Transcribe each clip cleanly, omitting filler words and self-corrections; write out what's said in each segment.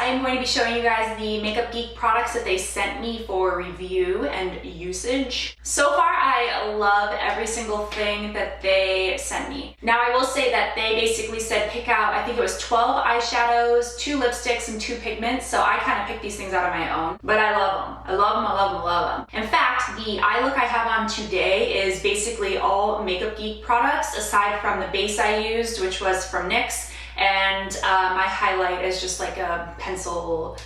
am going to be showing you guys the Makeup Geek products that they sent me for review and usage. So far, I love every single thing that they sent me. Now, I will say that they basically said pick out, I think it was 12 eyeshadows, 2 lipsticks, and 2 pigments, so I kind of picked these things out on my own. But I love them. I love them, I love them, I love them. In fact, the eye look I have on today is basically all Makeup Geek products, aside from the base I used, which was from NYX, and my highlight is just like a pencil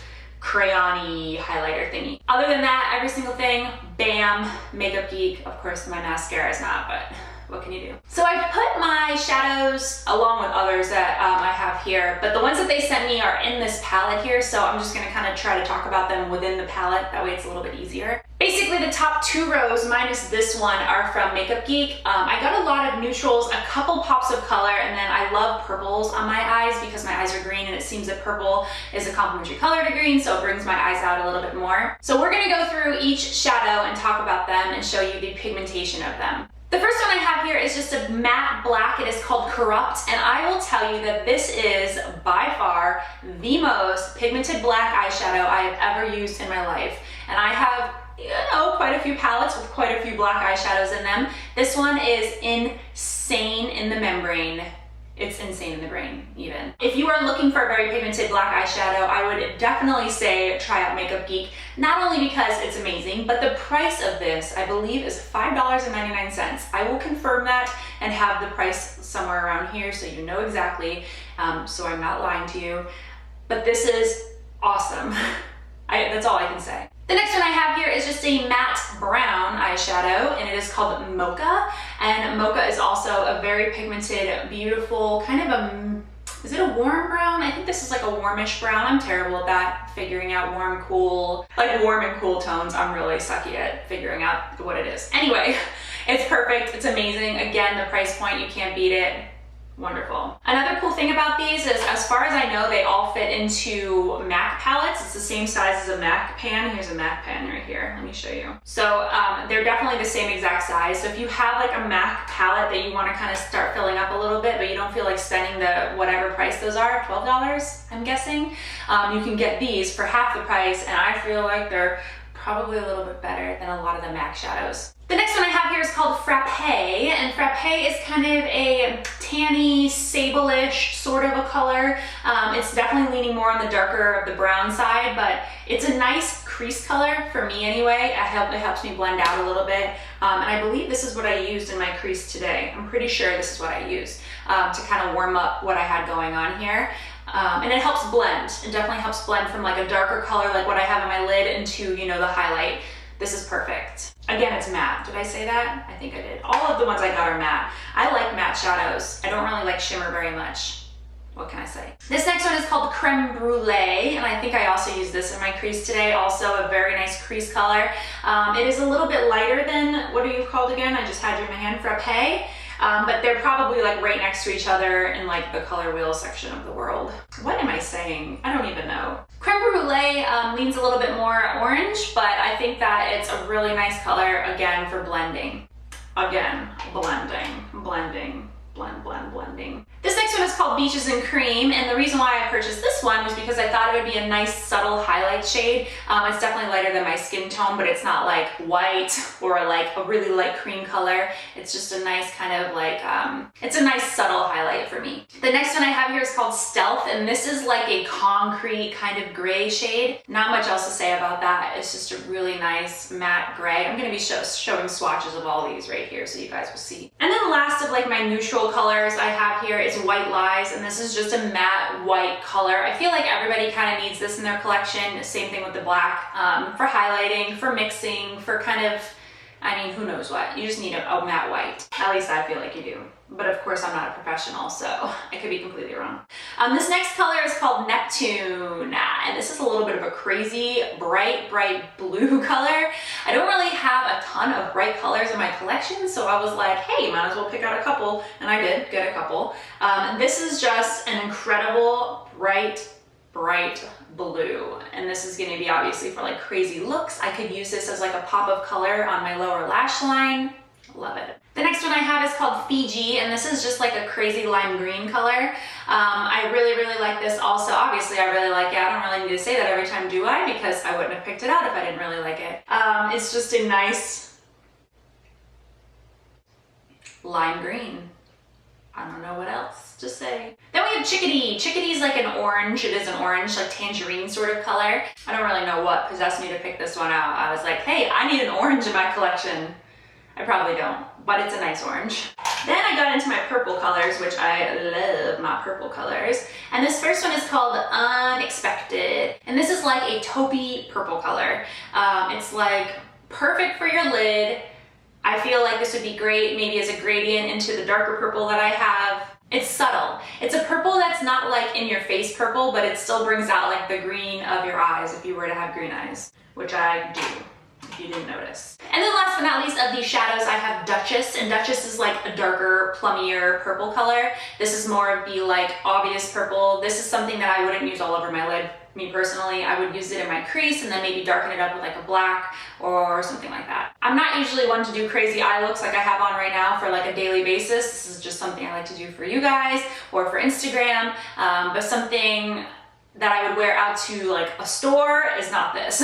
crayon-y highlighter thingy. Other than that, every single thing, bam, Makeup Geek. Of course, my mascara is not, but what can you do? So I've put my shadows along with others that I have here, but the ones that they sent me are in this palette here, so I'm just gonna kind of try to talk about them within the palette. That way it's a little bit easier. Basically, the top 2 rows, minus this one, are from Makeup Geek. I got a lot of neutrals, a couple pops of color, and then I love purples on my eyes because my eyes are green, and it seems that purple is a complementary color to green, so it brings my eyes out a little bit more. So we're gonna go through each shadow and talk about them and show you the pigmentation of them. The first one I have here is just a matte black. It is called Corrupt, and I will tell you that this is by far the most pigmented black eyeshadow I have ever used in my life. And I have, you know, quite a few palettes with quite a few black eyeshadows in them. This one is insane in the membrane. It's insane in the brain, even. If you are looking for a very pigmented black eyeshadow, I would definitely say try out Makeup Geek, not only because it's amazing, but the price of this, I believe, is $5.99. I will confirm that and have the price somewhere around here so you know exactly, so I'm not lying to you. But this is awesome. That's all I can say. The next one I have here is just a matte brown eyeshadow, and it is called Mocha. And Mocha is also a very pigmented, beautiful, kind of a, is it a warm brown? I think this is like a warmish brown. I'm terrible at that, figuring out warm, cool, like warm and cool tones. I'm really sucky at figuring out what it is. Anyway, it's perfect, it's amazing. Again, the price point, you can't beat it. Wonderful. Another cool thing about these is, as far as I know, they all fit into MAC palettes. It's the same size as a MAC pan. Here's a MAC pan right here. Let me show you. So they're definitely the same exact size. So if you have like a MAC palette that you want to kind of start filling up a little bit, but you don't feel like spending the whatever price those are, $12, I'm guessing, you can get these for half the price, and I feel like they're probably a little bit better than a lot of the MAC shadows. The next one I have here is called Frappe, and Frappe is kind of a tanny, sable-ish sort of a color. It's definitely leaning more on the darker of the brown side, but it's a nice crease color for me anyway. It helps me blend out a little bit, and I believe this is what I used in my crease today. I'm pretty sure this is what I used to kind of warm up what I had going on here. And it helps blend. It definitely helps blend from like a darker color like what I have on my lid into, you know, the highlight. This is perfect. Again, it's matte. Did I say that? I think I did. All of the ones I got are matte. I like matte shadows. I don't really like shimmer very much. What can I say? This next one is called Creme Brulee, and I think I also used this in my crease today. Also a very nice crease color. It is a little bit lighter than, what are you called again? I just had you in my hand, Frappe. But they're probably like right next to each other in like the color wheel section of the world. What am I saying? I don't even know. Creme Brulee leans a little bit more orange, but I think that it's a really nice color, again, for blending. Again, blending. Blending. This next one is called Beaches and Cream, and the reason why I purchased this one was because I thought it would be a nice subtle highlight shade. It's definitely lighter than my skin tone, but it's not like white or like a really light cream color. It's just a nice kind of like, it's a nice subtle highlight for me. The next one I have here is called Stealth, and this is like a concrete kind of gray shade. Not much else to say about that. It's just a really nice matte gray. I'm going to be showing swatches of all these right here so you guys will see. And then last of like my neutral colors I have here is White Lies, and this is just a matte white color. I feel like everybody kind of needs this in their collection. Same thing with the black, for highlighting, for mixing, for kind of, I mean, who knows what. You just need a matte white. At least I feel like you do. But of course I'm not a professional, so I could be completely wrong. This next color is called Neptune, and this is a little bit of a crazy bright blue color. I don't really have a ton of bright colors in my collection, so I was like, hey, might as well pick out a couple, and I did get a couple. This is just an incredible bright blue, and this is going to be obviously for like crazy looks. I could use this as like a pop of color on my lower lash line. Love it. The next one I have is called Fiji, and this is just like a crazy lime green color. I really, really like this also. Obviously, I really like it. I don't really need to say that every time, do I? Because I wouldn't have picked it out if I didn't really like it. It's just a nice lime green. I don't know what else to say. Then we have Chickadee. Chickadee is like an orange. It is an orange, like tangerine sort of color. I don't really know what possessed me to pick this one out. I was like, hey, I need an orange in my collection. I probably don't, but it's a nice orange. Then I got into my purple colors, which I love my purple colors. And this first one is called Unexpected. And this is like a taupey purple color. It's like perfect for your lid. I feel like this would be great maybe as a gradient into the darker purple that I have. It's subtle. It's a purple that's not like in your face purple, but it still brings out like the green of your eyes if you were to have green eyes, which I do, if you didn't notice. And then last but not least of these shadows, I have Duchess, and Duchess is like a darker, plummier purple color. This is more of the like obvious purple. This is something that I wouldn't use all over my lid. Me personally, I would use it in my crease and then maybe darken it up with like a black or something like that. I'm not usually one to do crazy eye looks like I have on right now for like a daily basis. This is just something I like to do for you guys or for Instagram, but something that I would wear out to like a store is not this.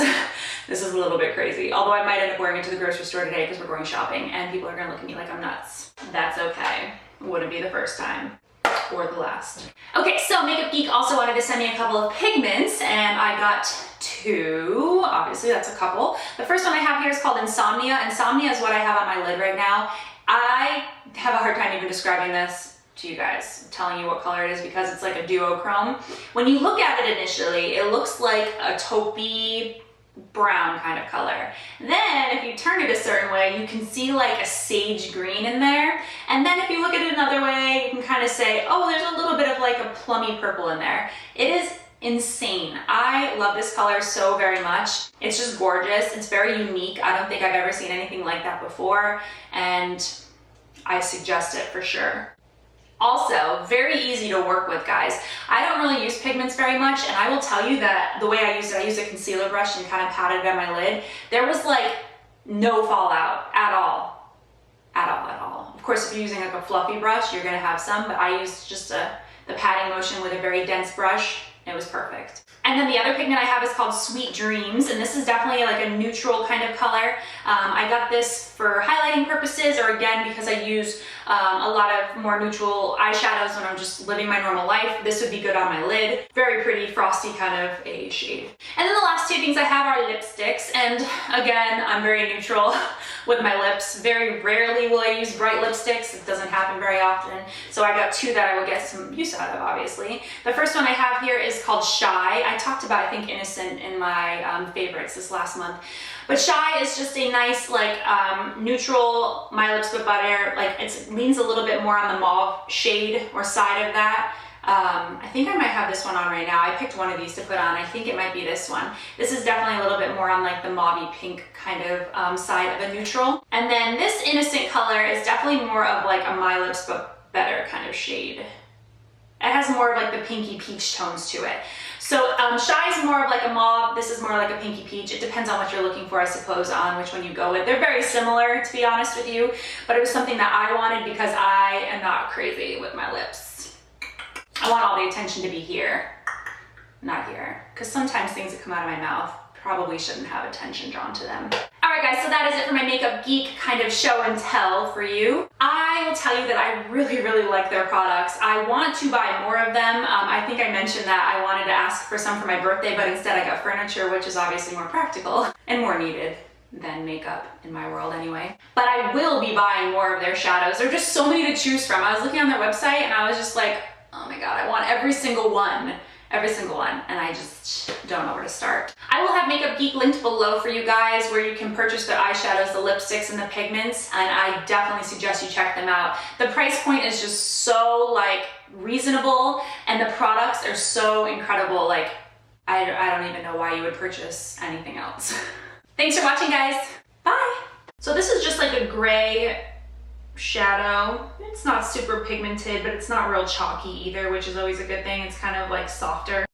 This is a little bit crazy. Although I might end up wearing it to the grocery store today because we're going shopping and people are gonna look at me like I'm nuts. That's okay. Wouldn't be the first time. Or the last. Okay, so Makeup Geek also wanted to send me a couple of pigments, and I got two. Obviously, that's a couple. The first one I have here is called Insomnia. Insomnia is what I have on my lid right now. I have a hard time even describing this to you guys, telling you what color it is because it's like a duochrome. When you look at it initially, it looks like a taupey brown kind of color. Then if you turn it a certain way, you can see like a sage green in there. And then if you look at it another way, you can kind of say, oh, there's a little bit of like a plummy purple in there. It is insane. I love this color so very much. It's just gorgeous. It's very unique. I don't think I've ever seen anything like that before, and I suggest it for sure. Also, very easy to work with, guys. I don't really use pigments very much, and I will tell you that the way I used a concealer brush and kind of patted it on my lid. There was like no fallout at all. At all, at all. Of course, if you're using like a fluffy brush, you're gonna have some, but I used just the patting motion with a very dense brush. It was perfect. And then the other pigment I have is called Sweet Dreams, and this is definitely like a neutral kind of color. I got this for highlighting purposes, or again, because I use a lot of more neutral eyeshadows when I'm just living my normal life. This would be good on my lid. Very pretty, frosty kind of a shade. And then the last two things I have are lipsticks, and again, I'm very neutral with my lips. Very rarely will I use bright lipsticks. It doesn't happen very often. So I got two that I will get some use out of, obviously. The first one I have here is called Shy. I talked about, I think, Innocent in my favorites this last month. But Shy is just a nice, like, neutral My Lips But Butter. Like, it leans a little bit more on the mauve shade or side of that. I think I might have this one on right now. I picked one of these to put on. I think it might be this one. This is definitely a little bit more on like the mauvey pink kind of side of a neutral. And then this Innocent color is definitely more of like a My Lips But Better kind of shade. It has more of like the pinky peach tones to it. So Shy is more of like a mauve. This is more like a pinky peach. It depends on what you're looking for, I suppose, on which one you go with. They're very similar, to be honest with you, but it was something that I wanted because I am not crazy with my lips. I want all the attention to be here, not here. Because sometimes things that come out of my mouth probably shouldn't have attention drawn to them. All right, guys, so that is it for my Makeup Geek kind of show and tell for you. I will tell you that I really, really like their products. I want to buy more of them. I think I mentioned that I wanted to ask for some for my birthday, but instead I got furniture, which is obviously more practical and more needed than makeup in my world anyway. But I will be buying more of their shadows. There are just so many to choose from. I was looking on their website and I was just like, oh my God, I want every single one, and I just don't know where to start. I will have Makeup Geek linked below for you guys where you can purchase the eyeshadows, the lipsticks, and the pigments, and I definitely suggest you check them out. The price point is just so like reasonable, and the products are so incredible. Like, I don't even know why you would purchase anything else. Thanks for watching, guys. Bye. So this is just like a gray shadow. It's not super pigmented, but it's not real chalky either, which is always a good thing. It's kind of like softer.